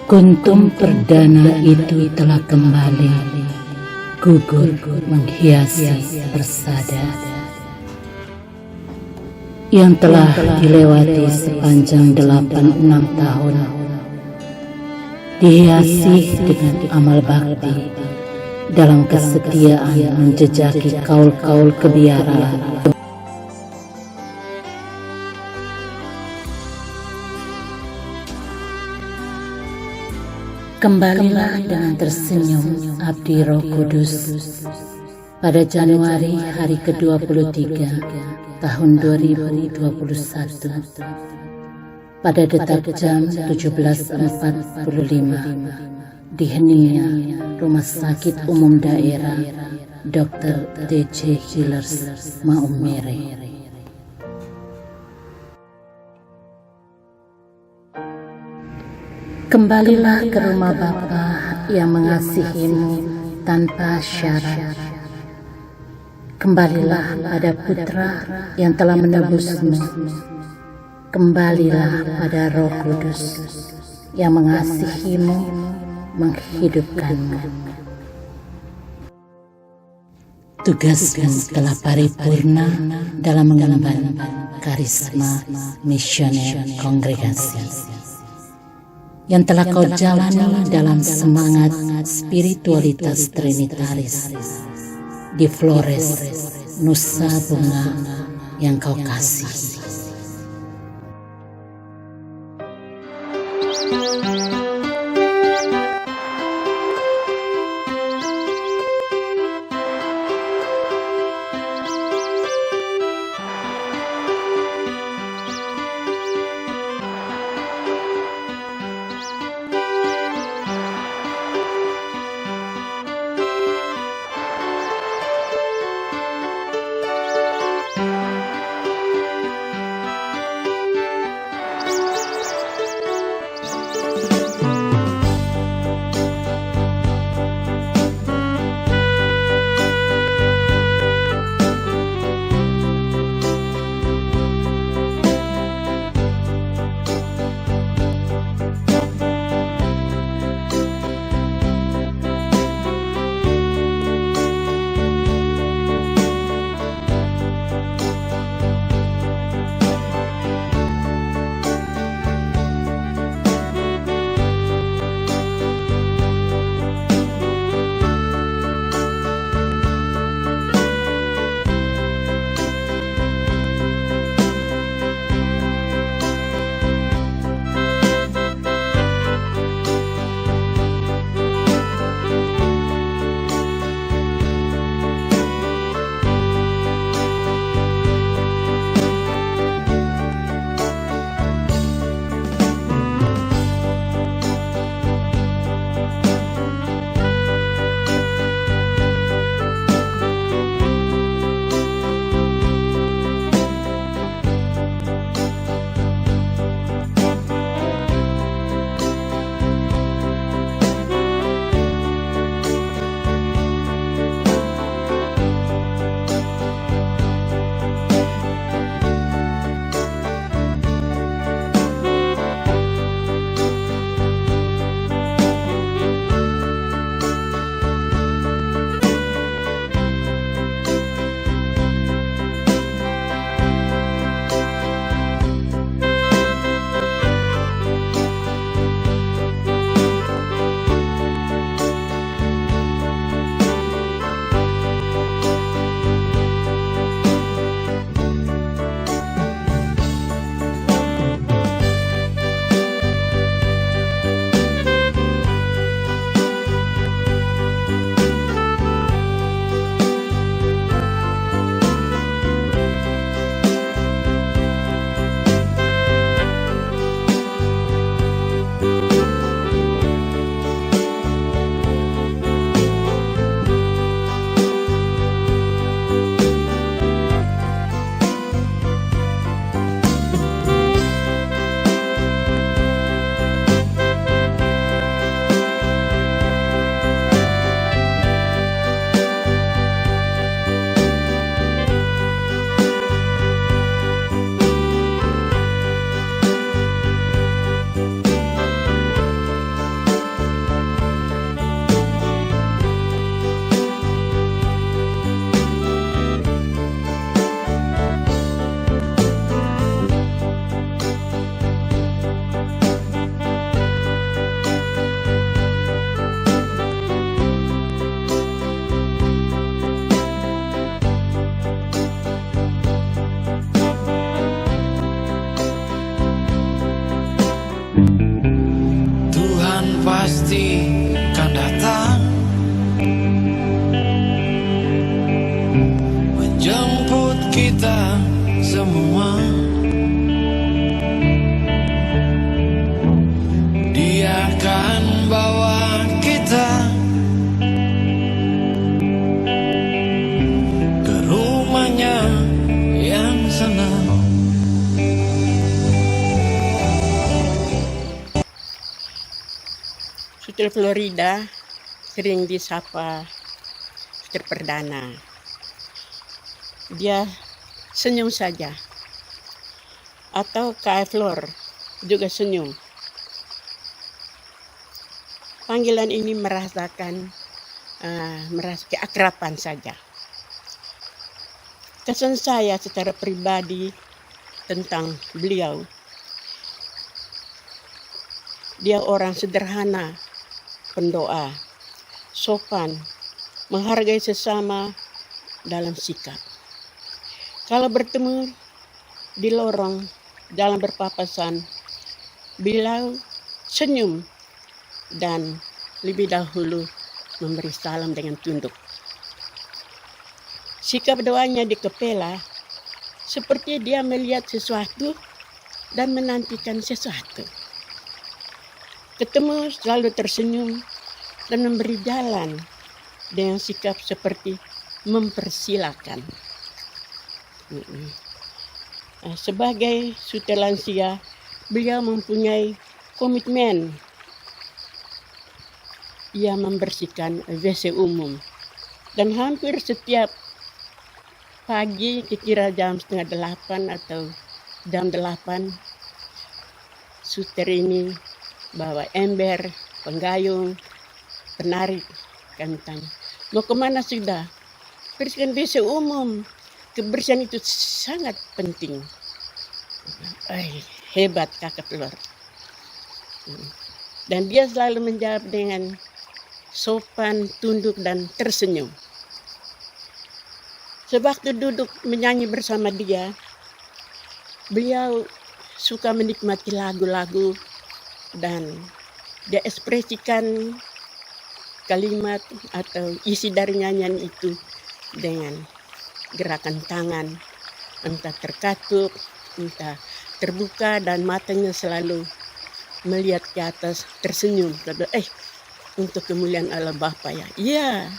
Kuntum perdana itu telah kembali, gugur menghiasi persada yang telah dilewati sepanjang 86 tahun, dihiasi dengan amal bakti dalam kesetiaan menjejaki kaul-kaul kebiaraan. Kembalilah dengan tersenyum Abdi Roh Kudus pada Januari hari ke-23 tahun 2021 pada detak jam 17.45 di heningan Rumah Sakit Umum Daerah Dr. D.C. Hillers Maumere. Kembalilah ke rumah Bapa yang mengasihimu tanpa syarat. Kembalilah pada Putra yang telah menebusmu. Kembalilah pada Roh Kudus yang mengasihimu, menghidupkanmu. Tugasmu telah paripurna dalam mengemban karisma misioner kongregasi yang telah kau jalani dalam semangat spiritualitas trinitaris di Flores, Nusa Bunga yang kau kasih. semua. Dia akan bawa kita ke rumahnya yang senang. Suter Florida sering disapa Suter Perdana. Dia senyum saja. Atau Kak Flor juga senyum. Panggilan ini merasakan merasa keakraban saja. Kesan saya secara pribadi tentang beliau, dia orang sederhana, pendoa, sopan, menghargai sesama dalam sikap. Kalau bertemu di lorong dalam berpapasan, beliau senyum dan lebih dahulu memberi salam dengan tunduk. Sikap doanya di kepala seperti dia melihat sesuatu dan menantikan sesuatu. Ketemu selalu tersenyum dan memberi jalan dengan sikap seperti mempersilakan. Sebagai suter lansia, beliau mempunyai komitmen. Ia membersihkan WC umum dan hampir setiap pagi kira jam 7:30 atau jam 8 suter ini bawa ember, penggayung, penarik. Kami tanya, mau kemana sudah? Bersihkan WC umum. Kebersihan itu sangat penting. Hebat Kakak Flor. Dan dia selalu menjawab dengan sopan, tunduk, dan tersenyum. Sewaktu duduk menyanyi bersama dia, beliau suka menikmati lagu-lagu dan dia ekspresikan kalimat atau isi dari nyanyian itu dengan gerakan tangan, entah terkatup, entah terbuka, dan matanya selalu melihat ke atas, tersenyum. Untuk kemuliaan Allah Bapa ya. Iya.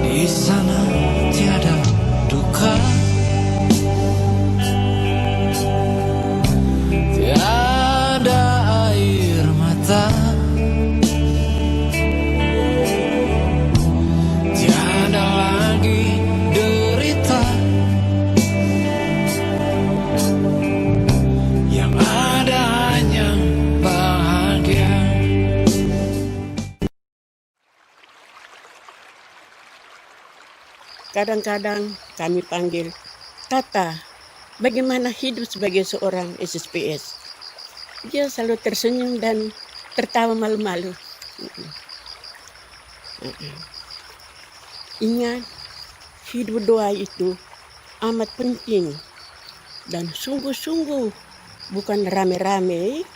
Di sana tiada duka, tiada air mata, tiada lagi derita. Yang ada hanya bahagia. Kadang-kadang kami panggil, Tata, bagaimana hidup sebagai seorang SSPS? Dia selalu tersenyum dan tertawa malu-malu. Ingat, hidup doa itu amat penting dan sungguh-sungguh, bukan rame-rame.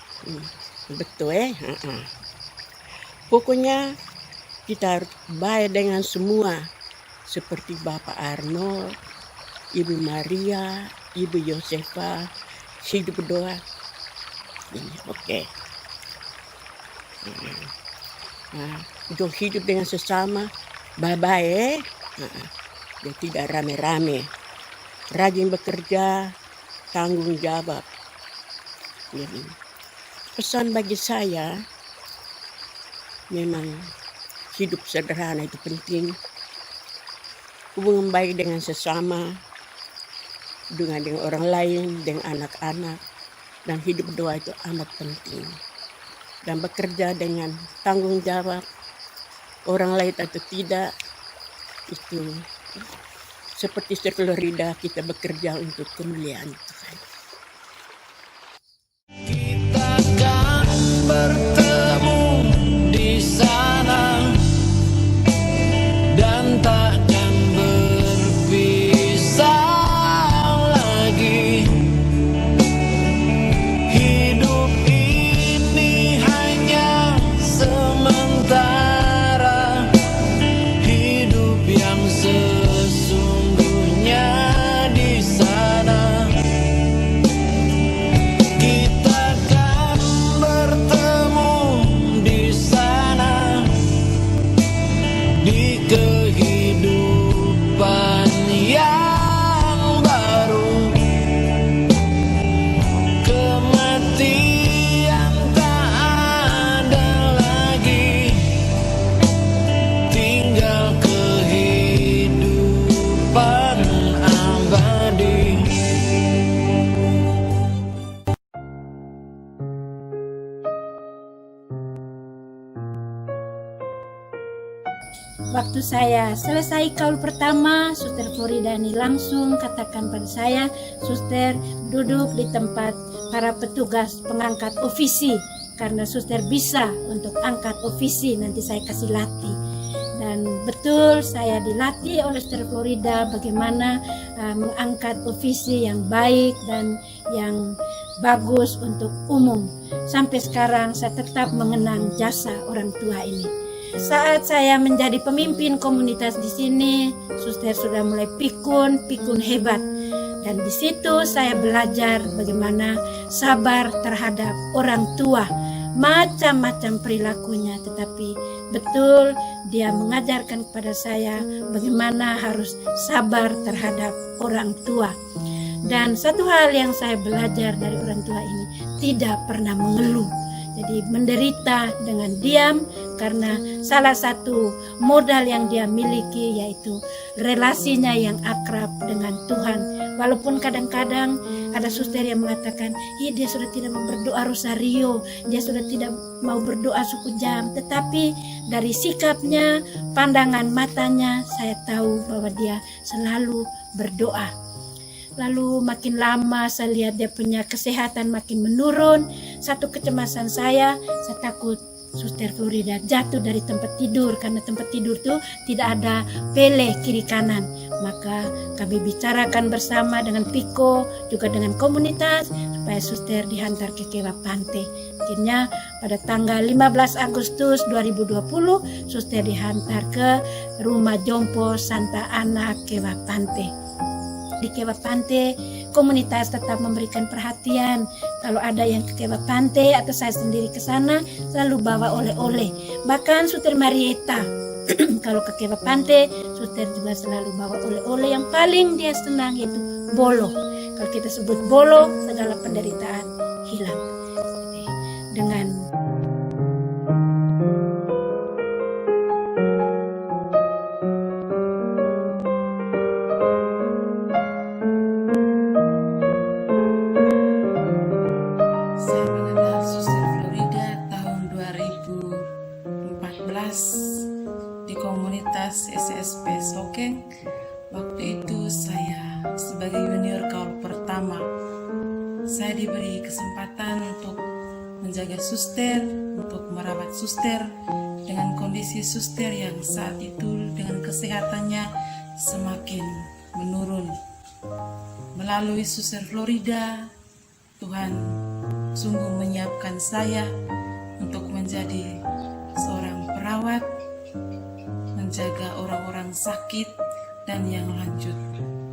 Betul Pokoknya kita harus baik dengan semua, seperti Bapak Arnold, Ibu Maria, Ibu Yosefa, hidup doa. Oke. Untuk hidup dengan sesama, baik-baik. Dia tidak rame-rame. Rajin bekerja, tanggung jawab. Jadi, pesan bagi saya, memang hidup sederhana itu penting. Hubungan baik dengan sesama, dengan orang lain, dengan anak-anak, dan hidup doa itu amat penting. Dan bekerja dengan tanggung jawab, orang lain atau tidak, itu seperti Suter Florida, kita bekerja untuk kemuliaan Tuhan. Kita akan bertemu di sana dan takkan berpisah lagi. Hidup ini hanya sementara. di kehidupan yang baru. Kematian tak ada lagi, tinggal kehidupan abadi. Waktu saya selesai kaul pertama, Suster Florida ini langsung katakan pada saya, Suster duduk di tempat para petugas pengangkat ofisi, karena Suster bisa untuk angkat ofisi, nanti saya kasih latih. Dan betul saya dilatih oleh Suster Florida bagaimana mengangkat ofisi yang baik dan yang bagus untuk umum. Sampai sekarang saya tetap mengenang jasa orang tua ini. Saat saya menjadi pemimpin komunitas di sini, Suster sudah mulai pikun hebat. Dan di situ saya belajar bagaimana sabar terhadap orang tua. Macam-macam perilakunya, tetapi betul dia mengajarkan kepada saya bagaimana harus sabar terhadap orang tua. Dan satu hal yang saya belajar dari orang tua ini, tidak pernah mengeluh. Jadi menderita dengan diam, karena salah satu modal yang dia miliki yaitu relasinya yang akrab dengan Tuhan. Walaupun kadang-kadang ada suster yang mengatakan, dia sudah tidak mau berdoa rosario, dia sudah tidak mau berdoa suku jam. Tetapi dari sikapnya, pandangan matanya, saya tahu bahwa dia selalu berdoa. Lalu makin lama saya lihat dia punya kesehatan makin menurun. Satu kecemasan saya takut Suster Florida jatuh dari tempat tidur, karena tempat tidur itu tidak ada pele kiri kanan. Maka kami bicarakan bersama dengan Piko, juga dengan komunitas, supaya Suster dihantar ke Kewa Pante. Akhirnya pada tanggal 15 Agustus 2020, Suster dihantar ke Rumah Jompo Santa Ana Kewa Pante. Di Kewa Pante, komunitas tetap memberikan perhatian. Kalau ada yang ke Kewa Pante atau saya sendiri ke sana, selalu bawa oleh-oleh. Bahkan Suster Marieta, kalau ke Kewa Pante, Suster juga selalu bawa oleh-oleh. Yang paling dia senang yaitu bolo. Kalau kita sebut bolo, segala penderitaan hilang. Jadi, dengan di komunitas SSP Sokeng. Waktu itu saya sebagai junior kaul pertama, saya diberi kesempatan untuk menjaga suster, untuk merawat suster dengan kondisi suster yang saat itu dengan kesehatannya semakin menurun. Melalui Suster Florida, Tuhan sungguh menyiapkan saya untuk menjadi seorang perawat, menjaga orang-orang sakit dan yang lanjut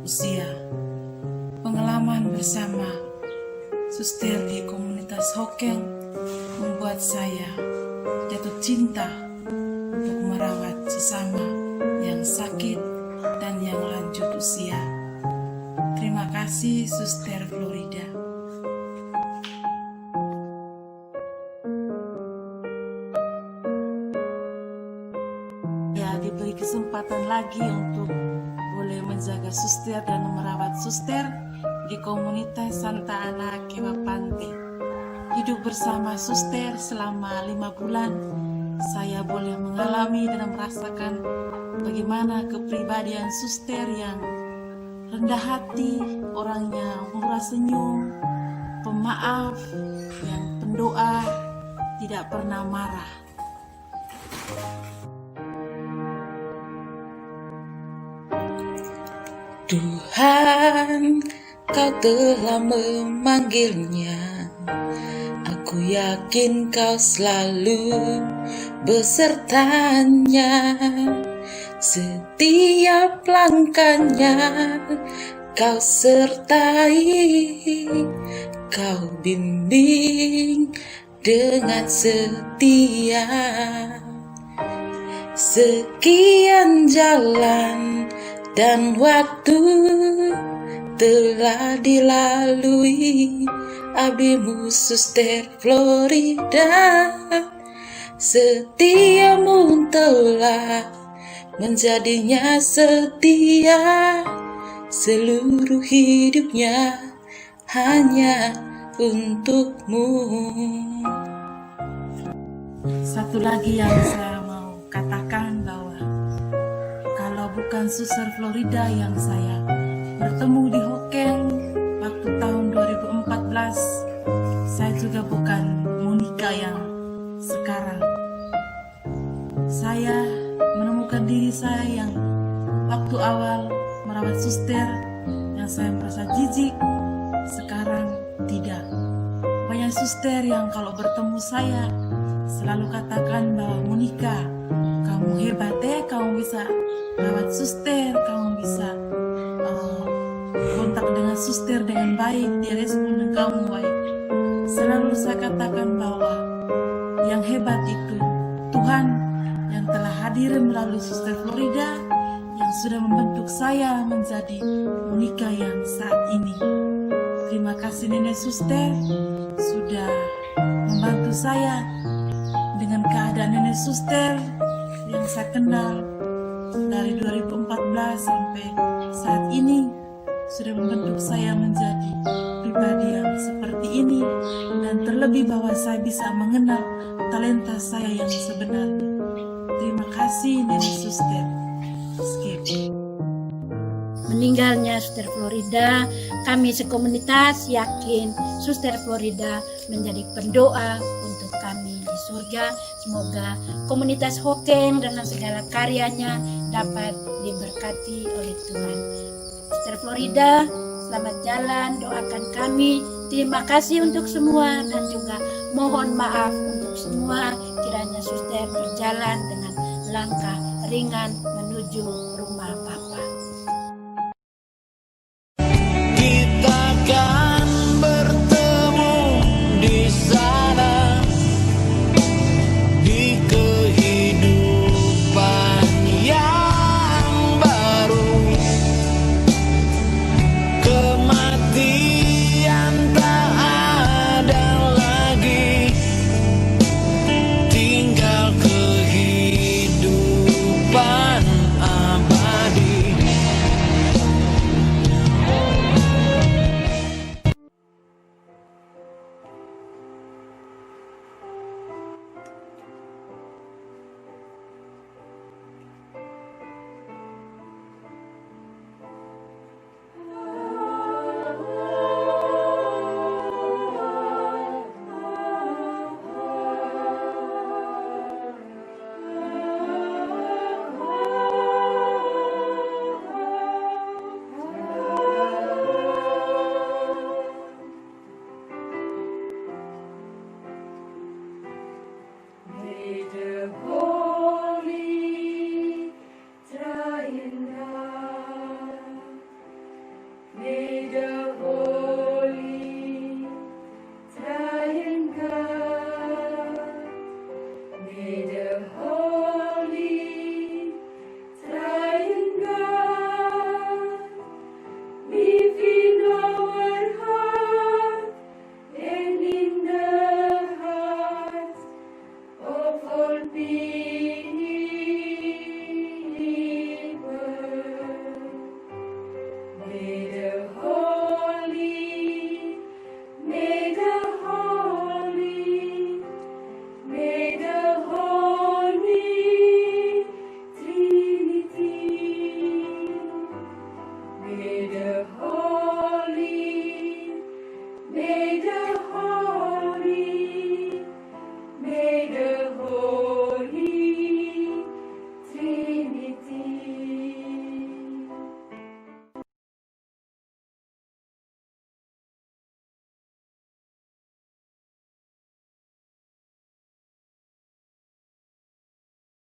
usia. Pengalaman bersama suster di komunitas Hokeng membuat saya jatuh cinta untuk merawat sesama yang sakit dan yang lanjut usia. Terima kasih Suster Florida. Diberi kesempatan lagi untuk boleh menjaga suster dan merawat suster di komunitas Santa Ana Kewa Pante. Hidup bersama suster selama 5 bulan, saya boleh mengalami dan merasakan bagaimana kepribadian suster yang rendah hati, orangnya murah senyum, pemaaf, yang pendoa, tidak pernah marah. Tuhan, Kau telah memanggilnya. Aku yakin Kau selalu besertanya. Setiap langkahnya Kau sertai, Kau bimbing dengan setia. Sekian jalan dan waktu telah dilalui abdimu Suster Florida. Setiamu telah menjadinya setia, seluruh hidupnya hanya untukmu. Satu lagi yang saya mau katakan bahwa kalau bukan Suster Florida yang saya bertemu di Hokeng waktu tahun 2014, saya juga bukan Monica yang sekarang. Saya menemukan diri saya yang waktu awal merawat suster yang saya merasa jijik, sekarang tidak. Banyak suster yang kalau bertemu saya selalu katakan bahwa Monica, kamu hebat kamu bisa rawat suster, kamu bisa kontak dengan suster dengan baik, dia respon kamu baik. Selalu saya katakan bahwa yang hebat itu Tuhan yang telah hadir melalui Suster Florida yang sudah membentuk saya menjadi Monica yang saat ini. Terima kasih Nenek Suster sudah membantu saya dengan keadaan Nenek Suster yang saya kenal dari 2014 sampai saat ini, sudah membentuk saya menjadi pribadi yang seperti ini, dan terlebih bahwa saya bisa mengenal talenta saya yang sebenarnya. Terima kasih Nenek Suster. Skip. Meninggalnya Suster Florida, kami sekomunitas yakin Suster Florida menjadi pendoa untuk kami di surga. Semoga komunitas Hokeng dengan segala karyanya dapat diberkati oleh Tuhan. Suster Florida, selamat jalan, doakan kami. Terima kasih untuk semua dan juga mohon maaf untuk semua. Kiranya Suster berjalan dengan langkah ringan menuju rumah Bapa.